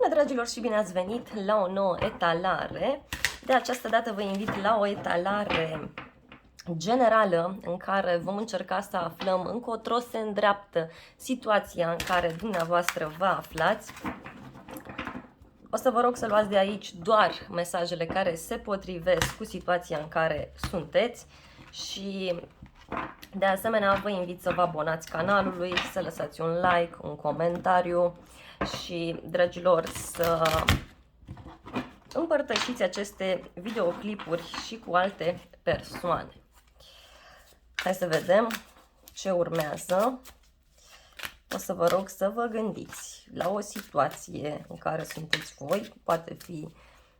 Bună, dragilor, și bine ați venit la o nouă etalare. De această dată vă invit la o etalare generală în care vom încerca să aflăm încotro se îndreaptă situația în care dumneavoastră vă aflați. O să vă rog să luați de aici doar mesajele care se potrivesc cu situația în care sunteți și de asemenea vă invit să vă abonați canalului, să lăsați un like, un comentariu și, dragilor, să împărtășiți aceste videoclipuri și cu alte persoane. Hai să vedem ce urmează. O să vă rog să vă gândiți la o situație în care sunteți voi. Poate fi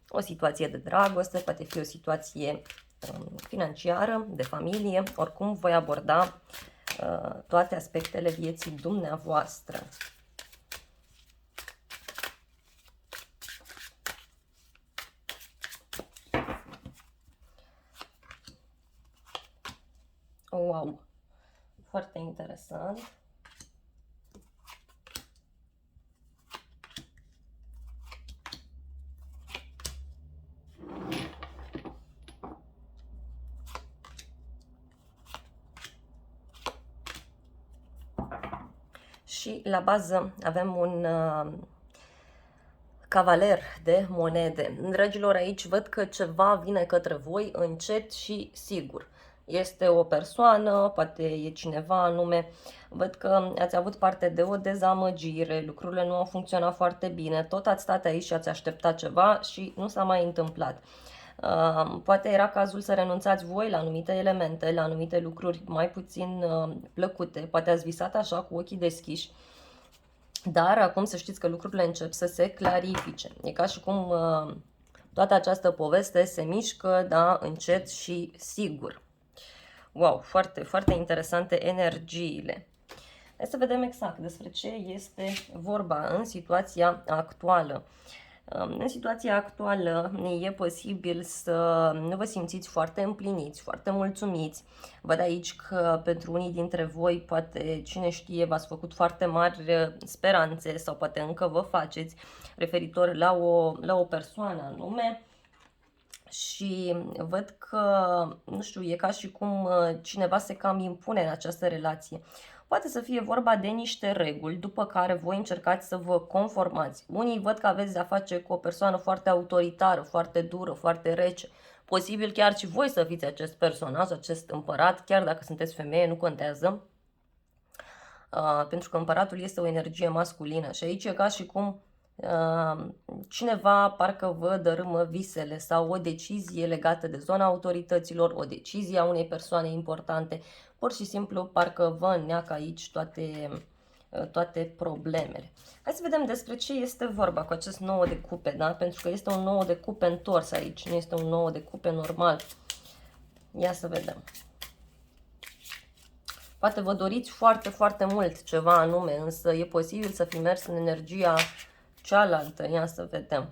o situație de dragoste, poate fi o situație financiară, de familie. Oricum voi aborda toate aspectele vieții dumneavoastră. Wow! Foarte interesant. Și la bază avem un cavaler de monede. Dragilor, aici văd că ceva vine către voi încet și sigur. Este o persoană, poate e cineva anume. Văd că ați avut parte de o dezamăgire, lucrurile nu au funcționat foarte bine, tot ați stat aici și ați așteptat ceva și nu s-a mai întâmplat. Poate era cazul să renunțați voi la anumite elemente, la anumite lucruri mai puțin plăcute, poate ați visat așa cu ochii deschiși. Dar acum să știți că lucrurile încep să se clarifice. E ca și cum toată această poveste se mișcă, da, încet și sigur. Wow, foarte, foarte interesante energiile. Hai să vedem exact despre ce este vorba în situația actuală. În situația actuală e posibil să nu vă simțiți foarte împliniți, foarte mulțumiți. Văd aici că pentru unii dintre voi, poate, cine știe, v-ați făcut foarte mari speranțe sau poate încă vă faceți referitor la o persoană anume. Și văd că, nu știu, e ca și cum cineva se cam impune în această relație. Poate să fie vorba de niște reguli după care voi încercați să vă conformați. Unii văd că aveți de-a face cu o persoană foarte autoritară, foarte dură, foarte rece. Posibil chiar și voi să fiți acest personaj, acest împărat, chiar dacă sunteți femeie, nu contează. Pentru că împăratul este o energie masculină și aici e ca și cum cineva parcă vă dărâmă visele sau o decizie legată de zona autorităților, o decizie a unei persoane importante, pur și simplu parcă vă înneacă aici toate problemele. Hai să vedem despre ce este vorba cu acest 9 de cupe, da? Pentru că este un 9 de cupe întors aici, nu este un 9 de cupe normal. Ia să vedem. Poate vă doriți foarte, foarte mult ceva anume, însă e posibil să fi mers în energia cealaltă. Ia să vedem.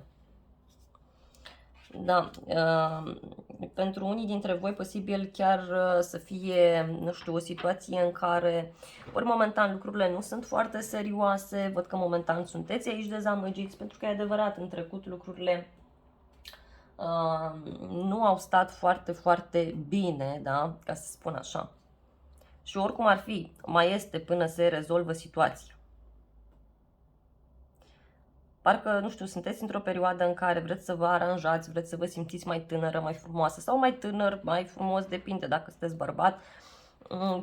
Da, pentru unii dintre voi posibil chiar să fie, nu știu, o situație în care ori momentan lucrurile nu sunt foarte serioase, văd că momentan sunteți aici dezamăgiți, pentru că e adevărat, în trecut lucrurile nu au stat foarte, foarte bine, da, ca să spun așa. Și oricum ar fi, mai este până se rezolvă situația. Parcă, nu știu, sunteți într-o perioadă în care vreți să vă aranjați, vreți să vă simțiți mai tânără, mai frumoasă sau mai tânăr, mai frumos, depinde dacă sunteți bărbat.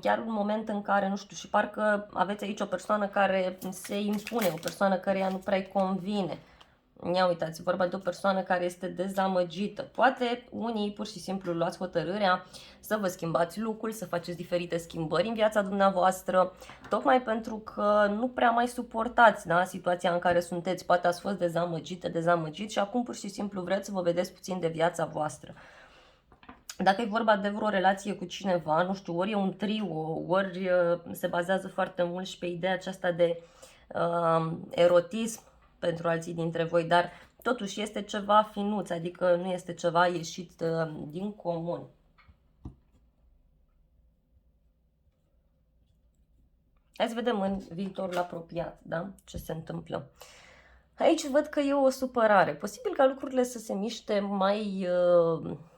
Chiar un moment în care, nu știu, și parcă aveți aici o persoană care se impune, o persoană care ea nu prea-i convine. Ia uitați, vorba de o persoană care este dezamăgită. Poate unii pur și simplu luați hotărârea să vă schimbați look-ul, să faceți diferite schimbări în viața dumneavoastră, tocmai pentru că nu prea mai suportați, da, situația în care sunteți. Poate ați fost dezamăgite, dezamăgit și acum pur și simplu vreți să vă vedeți puțin de viața voastră. Dacă e vorba de vreo relație cu cineva, nu știu, ori e un trio, ori se bazează foarte mult și pe ideea aceasta de erotism pentru alții dintre voi, dar totuși este ceva finuț, adică nu este ceva ieșit din comun. Hai să vedem în viitorul apropiat, da? Ce se întâmplă. Aici văd că e o supărare. Posibil ca lucrurile să se miște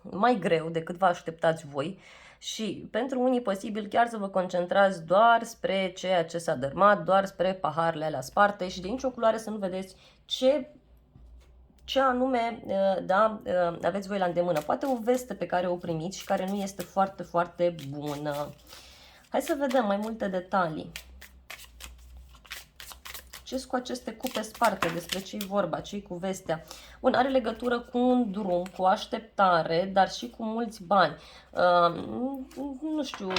mai greu decât vă așteptați voi și pentru unii posibil chiar să vă concentrați doar spre ceea ce s-a dărmat, doar spre paharele alea sparte și de nicio culoare să nu vedeți ce anume da, aveți voi la îndemână. Poate o veste pe care o primiți și care nu este foarte, foarte bună. Hai să vedem mai multe detalii. Ce cu aceste cupe sparte? Despre ce-i vorba? Ce-i cu vestea? Bun, are legătură cu un drum, cu o așteptare, dar și cu mulți bani. Nu știu,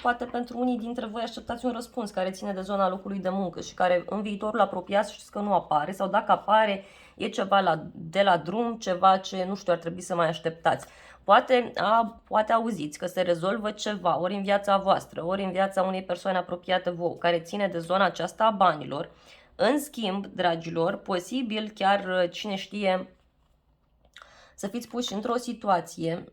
poate pentru unii dintre voi așteptați un răspuns care ține de zona locului de muncă și care în viitorul apropiat știți că nu apare, sau dacă apare e ceva de la drum, ceva ce, nu știu, ar trebui să mai așteptați. Poate auziți că se rezolvă ceva, ori în viața voastră, ori în viața unei persoane apropiate vouă, care ține de zona aceasta a banilor. În schimb, dragilor, posibil chiar, cine știe, să fiți puși într-o situație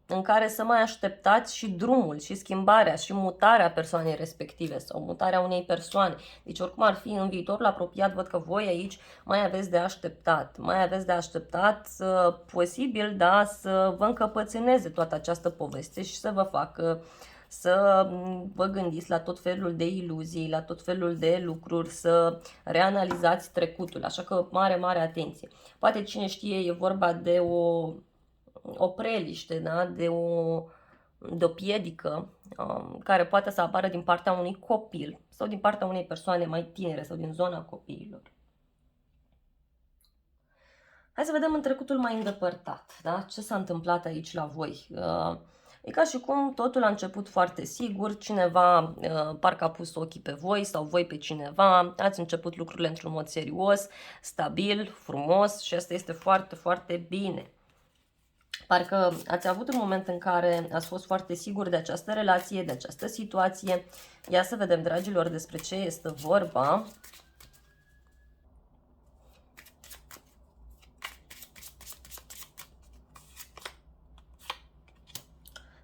în care să mai așteptați și drumul, și schimbarea, și mutarea persoanei respective sau mutarea unei persoane. Deci oricum ar fi în viitorul apropiat, văd că voi aici mai aveți de așteptat. Mai aveți de așteptat, posibil, da, să vă încăpățâneze toată această poveste și să vă facă să vă gândiți la tot felul de iluzii, la tot felul de lucruri, să reanalizați trecutul, așa că mare, mare atenție. Poate cine știe, e vorba de o preliște, da? de o piedică care poate să apară din partea unui copil sau din partea unei persoane mai tinere sau din zona copiilor. Hai să vedem în trecutul mai îndepărtat, da? Ce s-a întâmplat aici la voi. E ca și cum totul a început foarte sigur, cineva parcă a pus ochii pe voi sau voi pe cineva, ați început lucrurile într-un mod serios, stabil, frumos și asta este foarte, foarte bine. Parcă ați avut un moment în care ați fost foarte sigur de această relație, de această situație. Ia să vedem, dragilor, despre ce este vorba.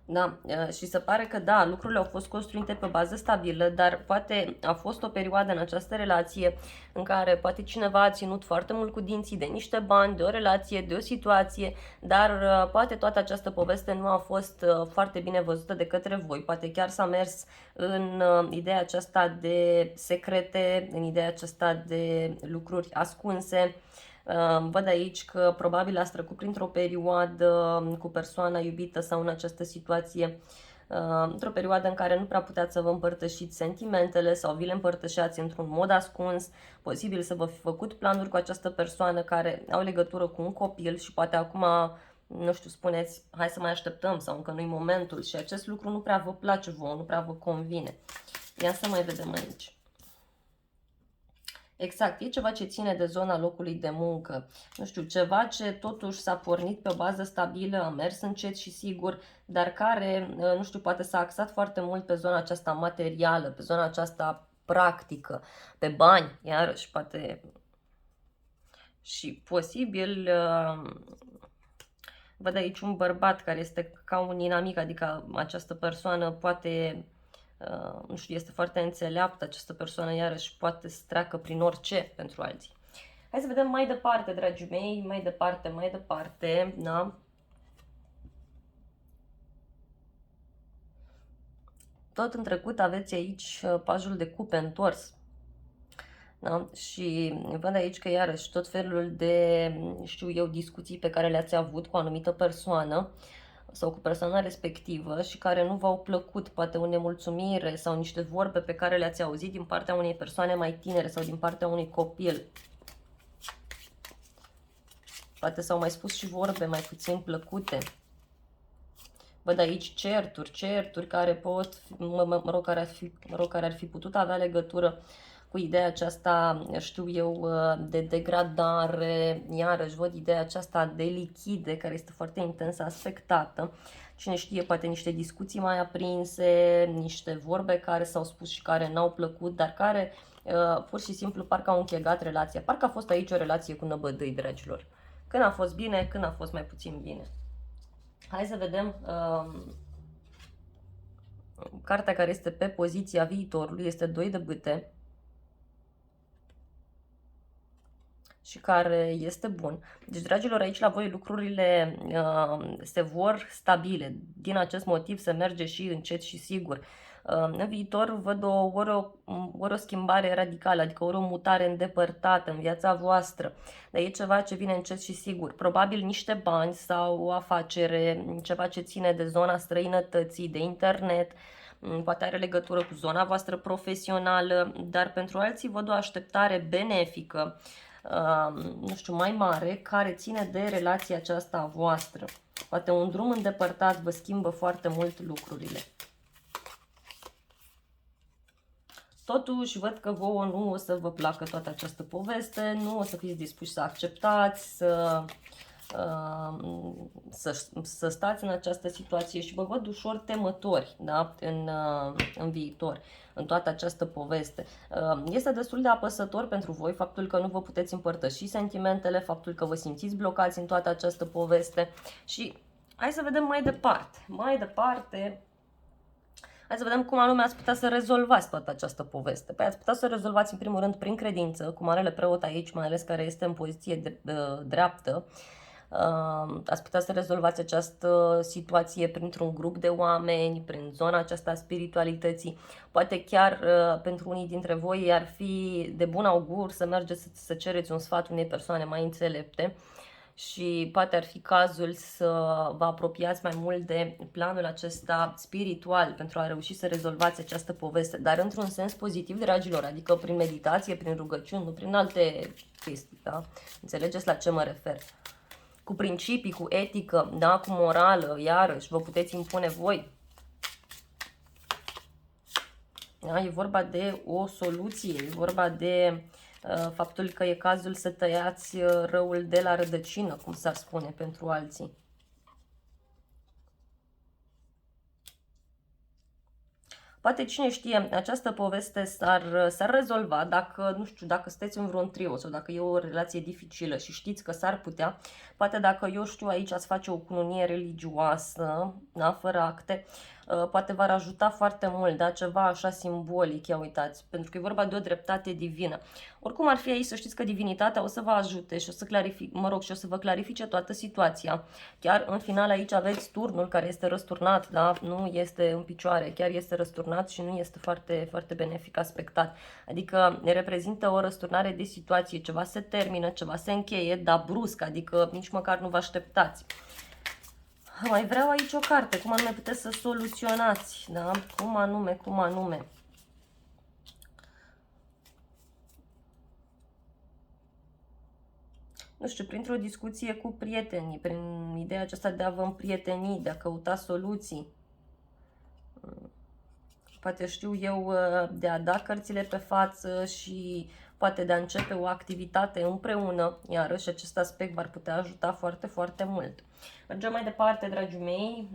Da, și se pare că da, lucrurile au fost construite pe bază stabilă, dar poate a fost o perioadă în această relație în care poate cineva a ținut foarte mult cu dinții de niște bani, de o relație, de o situație, dar poate toată această poveste nu a fost foarte bine văzută de către voi. Poate chiar s-a mers în ideea aceasta de secrete, în ideea aceasta de lucruri ascunse. Văd aici că probabil ați trecut printr-o perioadă cu persoana iubită sau în această situație, într-o perioadă în care nu prea puteați să vă împărtășiți sentimentele sau vi le împărtășeați într-un mod ascuns, posibil să vă fi făcut planuri cu această persoană care au legătură cu un copil și poate acum, nu știu, spuneți, hai să mai așteptăm sau încă nu-i momentul și acest lucru nu prea vă place vouă, nu prea vă convine. Ia să mai vedem aici. Exact, e ceva ce ține de zona locului de muncă. Nu știu, ceva ce totuși s-a pornit pe o bază stabilă, a mers încet și sigur, dar care, nu știu, poate s-a axat foarte mult pe zona aceasta materială, pe zona aceasta practică, pe bani, iarăși, poate și posibil, văd aici un bărbat care este ca un inamic, adică această persoană poate, nu știu, este foarte înțeleaptă, această persoană iarăși poate să treacă prin orice pentru alții. Hai să vedem mai departe, dragii mei, mai departe, da? Tot în trecut aveți aici pajul de cupe întors. Da? Și văd aici că iarăși tot felul de, știu eu, discuții pe care le-ați avut cu o anumită persoană sau cu persoana respectivă și care nu v-au plăcut, poate o nemulțumire sau niște vorbe pe care le-ați auzit din partea unei persoane mai tinere sau din partea unui copil. Poate s-au mai spus și vorbe mai puțin plăcute. Văd aici certuri care pot, care ar fi putut avea legătură cu ideea aceasta, știu eu, de degradare, iarăși văd ideea aceasta de lichide, care este foarte intens aspectată. Cine știe, poate niște discuții mai aprinse, niște vorbe care s-au spus și care n-au plăcut, dar care pur și simplu parcă au închegat relația. Parcă a fost aici o relație cu năbădâi, dragilor. Când a fost bine, când a fost mai puțin bine. Hai să vedem. Cartea care este pe poziția viitorului este 2 de bâte. și care este bun. Deci, dragilor, aici la voi lucrurile se vor stabile. Din acest motiv se merge și încet și sigur. În viitor văd ori o schimbare radicală, adică ori o mutare îndepărtată în viața voastră, dar e ceva ce vine încet și sigur. Probabil niște bani sau o afacere, ceva ce ține de zona străinătății, de internet, poate are legătură cu zona voastră profesională, dar pentru alții văd o așteptare benefică, nu știu, mai mare, care ține de relația aceasta a voastră. Poate un drum îndepărtat vă schimbă foarte mult lucrurile. Totuși, văd că vouă nu o să vă placă toată această poveste, nu o să fiți dispuși să acceptați, să stați în această situație și vă văd ușor temători, da? În viitor, în toată această poveste. Este destul de apăsător pentru voi faptul că nu vă puteți împărtăși sentimentele, faptul că vă simțiți blocați în toată această poveste și hai să vedem mai departe. Hai să vedem cum anume ați putea să rezolvați toată această poveste. Păi ați putea să rezolvați în primul rând prin credință, cu Marele Preot aici, mai ales care este în poziție dreaptă. Ați putea să rezolvați această situație printr-un grup de oameni, prin zona aceasta a spiritualității. Poate chiar pentru unii dintre voi ar fi de bun augur să mergeți să cereți un sfat unei persoane mai înțelepte și poate ar fi cazul să vă apropiați mai mult de planul acesta spiritual pentru a reuși să rezolvați această poveste, dar într-un sens pozitiv, dragilor, adică prin meditație, prin rugăciuni, nu prin alte chestii, da? Înțelegeți la ce mă refer? Cu principii, cu etică, da? Cu morală, iarăși, vă puteți impune voi. Da? E vorba de o soluție, e vorba de faptul că e cazul să tăiați răul de la rădăcină, cum s-ar spune pentru alții. Poate, cine știe, această poveste s-ar rezolva dacă, nu știu, dacă sunteți în vreun trio sau dacă e o relație dificilă și știți că s-ar putea, poate dacă, eu știu, aici ați face o cununie religioasă, da, fără acte, poate v-ar ajuta foarte mult, da, ceva așa simbolic, ia uitați, pentru că e vorba de o dreptate divină. Oricum ar fi aici, să știți că divinitatea o să vă ajute și o să și o să vă clarifice toată situația. Chiar în final aici aveți turnul care este răsturnat, da, nu este în picioare, chiar este răsturnat și nu este foarte, foarte benefic aspectat. Adică ne reprezintă o răsturnare de situație, ceva se termină, ceva se încheie, dar brusc, adică nici măcar nu vă așteptați. Mai vreau aici o carte, cum anume puteți să soluționați, da? Cum anume. Nu știu, printr-o discuție cu prietenii, prin ideea aceasta de a vă împrieteni, de a căuta soluții. Poate știu eu, de a da cărțile pe față și poate de a începe o activitate împreună, iarăși acest aspect v-ar putea ajuta foarte, foarte mult. Mergem mai departe, dragii mei,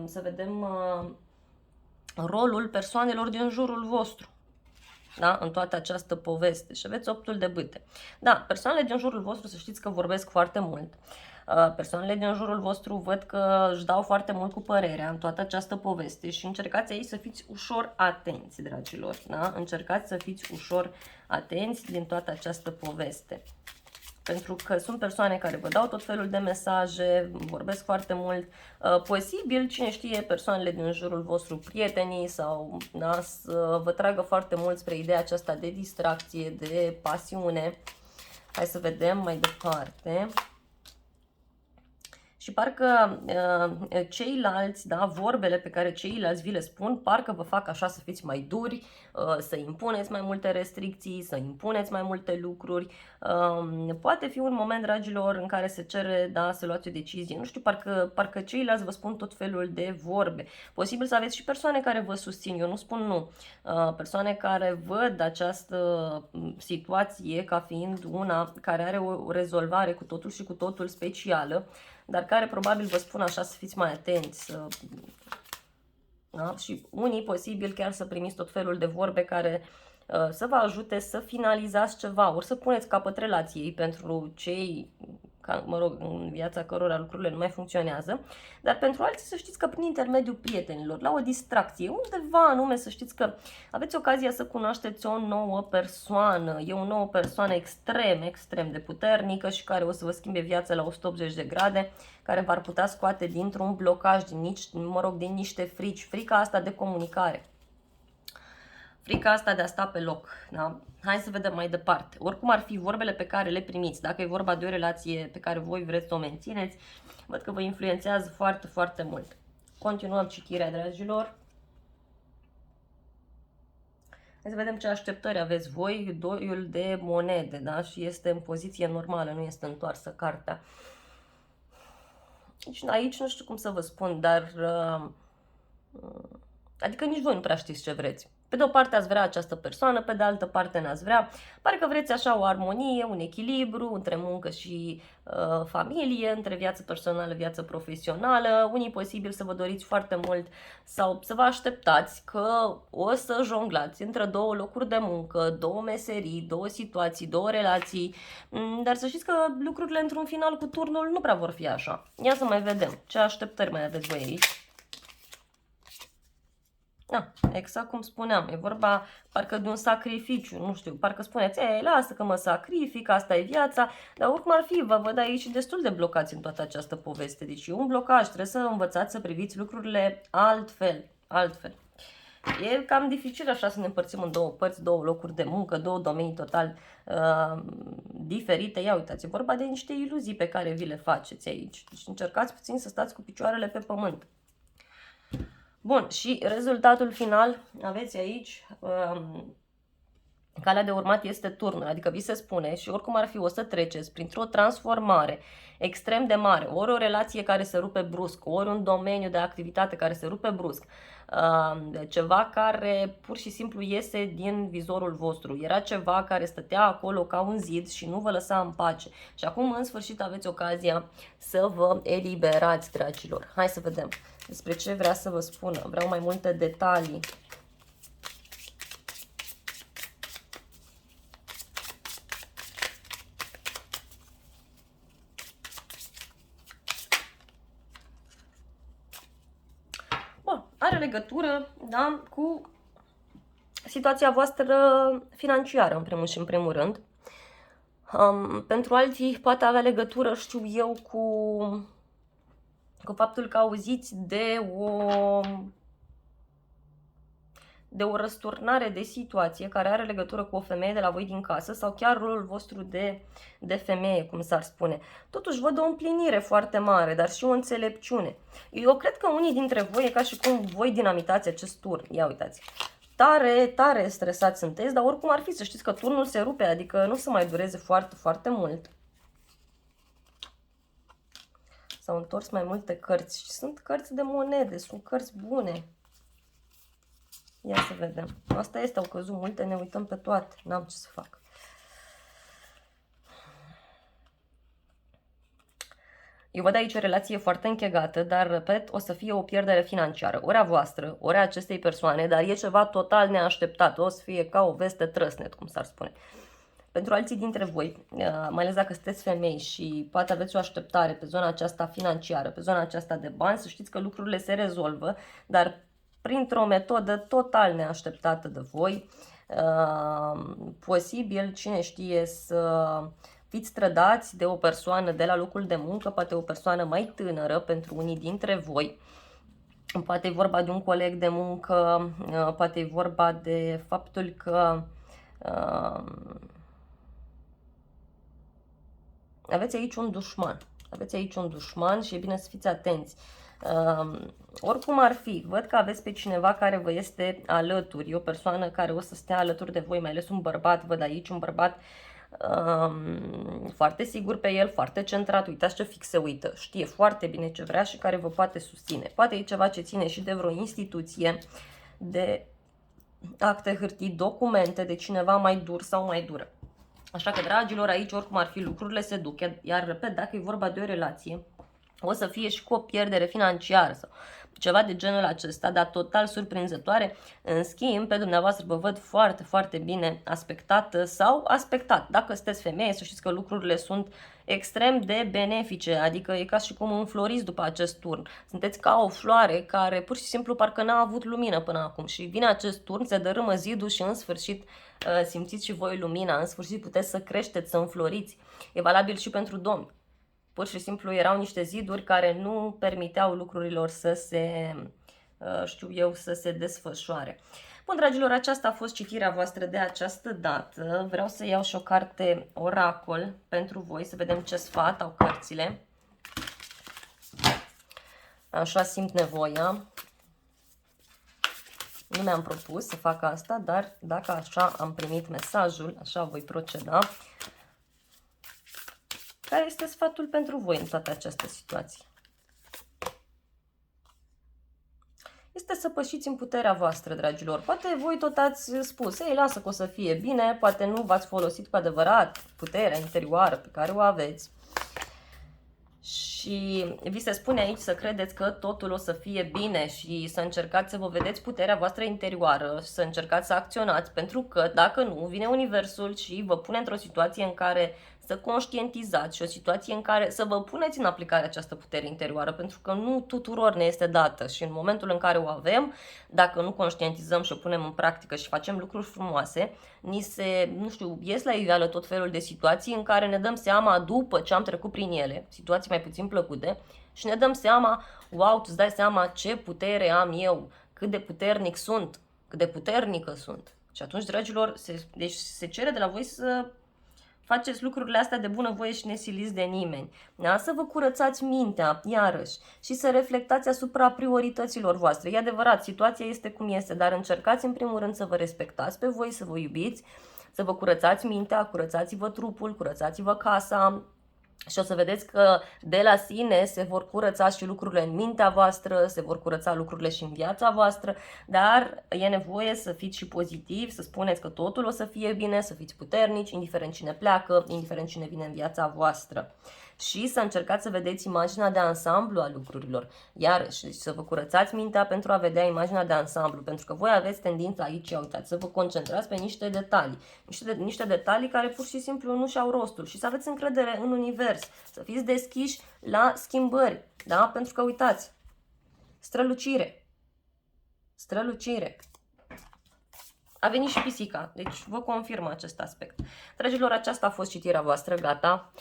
să vedem rolul persoanelor din jurul vostru, da? În toată această poveste. Și aveți 8-ul de bâte. Da, persoanele din jurul vostru, să știți că vorbesc foarte mult. Persoanele din jurul vostru văd că își dau foarte mult cu părerea în toată această poveste și încercați aici să fiți ușor atenți, dragilor. Da? Încercați să fiți ușor atenți din toată această poveste. Pentru că sunt persoane care vă dau tot felul de mesaje, vorbesc foarte mult. Posibil, cine știe, persoanele din jurul vostru, prietenii sau, da, să vă tragă foarte mult spre ideea aceasta de distracție, de pasiune. Hai să vedem mai departe. Și parcă ceilalți, da, vorbele pe care ceilalți vi le spun, parcă vă fac așa să fiți mai duri, să impuneți mai multe restricții, să impuneți mai multe lucruri. Poate fi un moment, dragilor, în care se cere, da, să luați o decizie. Nu știu, parcă ceilalți vă spun tot felul de vorbe. Posibil să aveți și persoane care vă susțin, eu nu spun nu. Persoane care văd această situație ca fiind una care are o rezolvare cu totul și cu totul specială, dar care probabil vă spun așa să fiți mai atenți. Da? Și unii posibil chiar să primiți tot felul de vorbe care să vă ajute să finalizați ceva, ori să puneți capăt relației pentru cei mă rog, în viața cărora lucrurile nu mai funcționează, dar pentru alții să știți că prin intermediul prietenilor, la o distracție, undeva anume să știți că aveți ocazia să cunoașteți o nouă persoană. E o nouă persoană extrem, extrem de puternică și care o să vă schimbe viața la 180 de grade, care v-ar putea scoate dintr-un blocaj, din niște frici, frica asta de comunicare. Frica asta de a sta pe loc, da? Hai să vedem mai departe. Oricum ar fi vorbele pe care le primiți, dacă e vorba de o relație pe care voi vreți să o mențineți, văd că vă influențează foarte, foarte mult. Continuăm citirea, dragilor. Hai să vedem ce așteptări aveți voi. Doiul de monede, da? Și este în poziție normală, nu este întoarsă cartea. Aici nu știu cum să vă spun, dar... adică nici voi nu prea știți ce vreți. Pe de o parte ați vrea această persoană, pe de altă parte n-ați vrea. Pare că vreți așa o armonie, un echilibru între muncă și familie, între viață personală, viață profesională. Unii posibil să vă doriți foarte mult sau să vă așteptați că o să jonglați între două locuri de muncă, două meserii, două situații, două relații. Dar să știți că lucrurile într-un final cu turnul nu prea vor fi așa. Ia să mai vedem ce așteptări mai aveți voi aici. Da, exact cum spuneam, e vorba parcă de un sacrificiu, nu știu, parcă spuneți, lasă că mă sacrific, asta e viața, dar oricum ar fi, vă văd aici destul de blocați în toată această poveste, deci e un blocaj, trebuie să învățați să priviți lucrurile altfel. E cam dificil așa să ne împărțim în două părți, două locuri de muncă, două domenii total diferite. Ia uitați, e vorba de niște iluzii pe care vi le faceți aici, deci încercați puțin să stați cu picioarele pe pământ. Bun, și rezultatul final, aveți aici, calea de urmat este turnul, adică vi se spune și oricum ar fi o să treceți printr-o transformare extrem de mare, ori o relație care se rupe brusc, ori un domeniu de activitate care se rupe brusc, ceva care pur și simplu iese din vizorul vostru, era ceva care stătea acolo ca un zid și nu vă lăsa în pace și acum în sfârșit aveți ocazia să vă eliberați, dragilor. Hai să vedem despre ce vrea să vă spună, vreau mai multe detalii. Are legătură, da, cu situația voastră financiară, în primul și în primul rând. Pentru alții poate avea legătură, știu eu, cu faptul că auziți de o răsturnare de situație care are legătură cu o femeie de la voi din casă sau chiar rolul vostru de femeie, cum s-ar spune. Totuși văd o împlinire foarte mare, dar și o înțelepciune. Eu cred că unii dintre voi e ca și cum voi dinamitați acest turn. Ia uitați. Tare, tare stresați sunteți, dar oricum ar fi să știți că turnul se rupe, adică nu să mai dureze foarte, foarte mult. S-au întors mai multe cărți și sunt cărți de monede, sunt cărți bune. Ia să vedem. Asta este, au căzut multe, ne uităm pe toate. N-am ce să fac. Eu văd aici o relație foarte închegată, dar, repet, o să fie o pierdere financiară. Ori a voastră, ori a acestei persoane, dar e ceva total neașteptat. O să fie ca o veste trăsnet, cum s-ar spune. Pentru alții dintre voi, mai ales dacă sunteți femei și poate aveți o așteptare pe zona aceasta financiară, pe zona aceasta de bani, să știți că lucrurile se rezolvă, dar printr-o metodă total neașteptată de voi, posibil, cine știe, să fiți trădați de o persoană de la locul de muncă, poate o persoană mai tânără pentru unii dintre voi, poate e vorba de un coleg de muncă, poate e vorba de faptul că aveți aici un dușman. Aveți aici un dușman și e bine să fiți atenți. Oricum ar fi, văd că aveți pe cineva care vă este alături, o persoană care o să stea alături de voi, mai ales un bărbat, văd aici un bărbat foarte sigur pe el, foarte centrat, uitați ce fix se uită, știe foarte bine ce vrea și care vă poate susține. Poate e ceva ce ține și de vreo instituție, de acte, hârtii, documente, de cineva mai dur sau mai dură. Așa că, dragilor, aici oricum ar fi lucrurile se duc, iar repet, dacă e vorba de o relație, o să fie și cu o pierdere financiară sau ceva de genul acesta, dar total surprinzătoare. În schimb, pe dumneavoastră vă văd foarte, foarte bine aspectată sau aspectat. Dacă sunteți femeie, să știți că lucrurile sunt extrem de benefice, adică e ca și cum înfloriți după acest turn. Sunteți ca o floare care pur și simplu parcă n-a avut lumină până acum și vine acest turn, se dărâmă zidul și în sfârșit simțiți și voi lumina, în sfârșit puteți să creșteți, să înfloriți. E valabil și pentru domni. Pur și simplu erau niște ziduri care nu permiteau lucrurilor să se, știu eu, să se desfășoare. Bun, dragilor, aceasta a fost citirea voastră de această dată. Vreau să iau și o carte oracol pentru voi, să vedem ce sfat au cărțile. Așa simt nevoia. Nu mi-am propus să fac asta, dar dacă așa am primit mesajul, așa voi proceda. Care este sfatul pentru voi în toată această situație? Este să pășiți în puterea voastră, dragilor. Poate voi tot ați spus, ei, lasă că o să fie bine, poate nu v-ați folosit cu adevărat puterea interioară pe care o aveți. Și vi se spune aici să credeți că totul o să fie bine și să încercați să vă vedeți puterea voastră interioară, să încercați să acționați, pentru că dacă nu, vine universul și vă pune într-o situație în care să conștientizați și o situație în care să vă puneți în aplicare această putere interioară, pentru că nu tuturor ne este dată și în momentul în care o avem, dacă nu conștientizăm și o punem în practică și facem lucruri frumoase, ni se, nu știu, ies la iveală tot felul de situații în care ne dăm seama după ce am trecut prin ele, situații mai puțin plăcute, și ne dăm seama, wow, tu îți dai seama ce putere am eu, cât de puternic sunt, cât de puternică sunt. Și atunci, dragilor, deci se cere de la voi să faceți lucrurile astea de bunăvoie și nesiliți de nimeni. Da? Să vă curățați mintea, iarăși, și să reflectați asupra priorităților voastre. E adevărat, situația este cum este, dar încercați în primul rând să vă respectați pe voi, să vă iubiți, să vă curățați mintea, curățați-vă trupul, curățați-vă casa. Și o să vedeți că de la sine se vor curăța și lucrurile în mintea voastră, se vor curăța lucrurile și în viața voastră, dar e nevoie să fiți și pozitivi, să spuneți că totul o să fie bine, să fiți puternici, indiferent cine pleacă, indiferent cine vine în viața voastră. Și să încercați să vedeți imaginea de ansamblu a lucrurilor, iarăși să vă curățați mintea pentru a vedea imaginea de ansamblu, pentru că voi aveți tendința aici, uitați, să vă concentrați pe niște detalii, niște detalii care pur și simplu nu și-au rostul și să aveți încredere în univers, să fiți deschiși la schimbări, da? Pentru că uitați, strălucire, strălucire. A venit și pisica, deci vă confirm acest aspect. Dragilor, aceasta a fost citirea voastră, gata,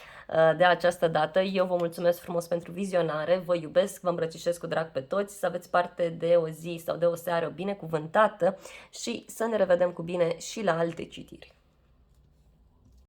de această dată. Eu vă mulțumesc frumos pentru vizionare, vă iubesc, vă îmbrățișez cu drag pe toți, să aveți parte de o zi sau de o seară binecuvântată și să ne revedem cu bine și la alte citiri.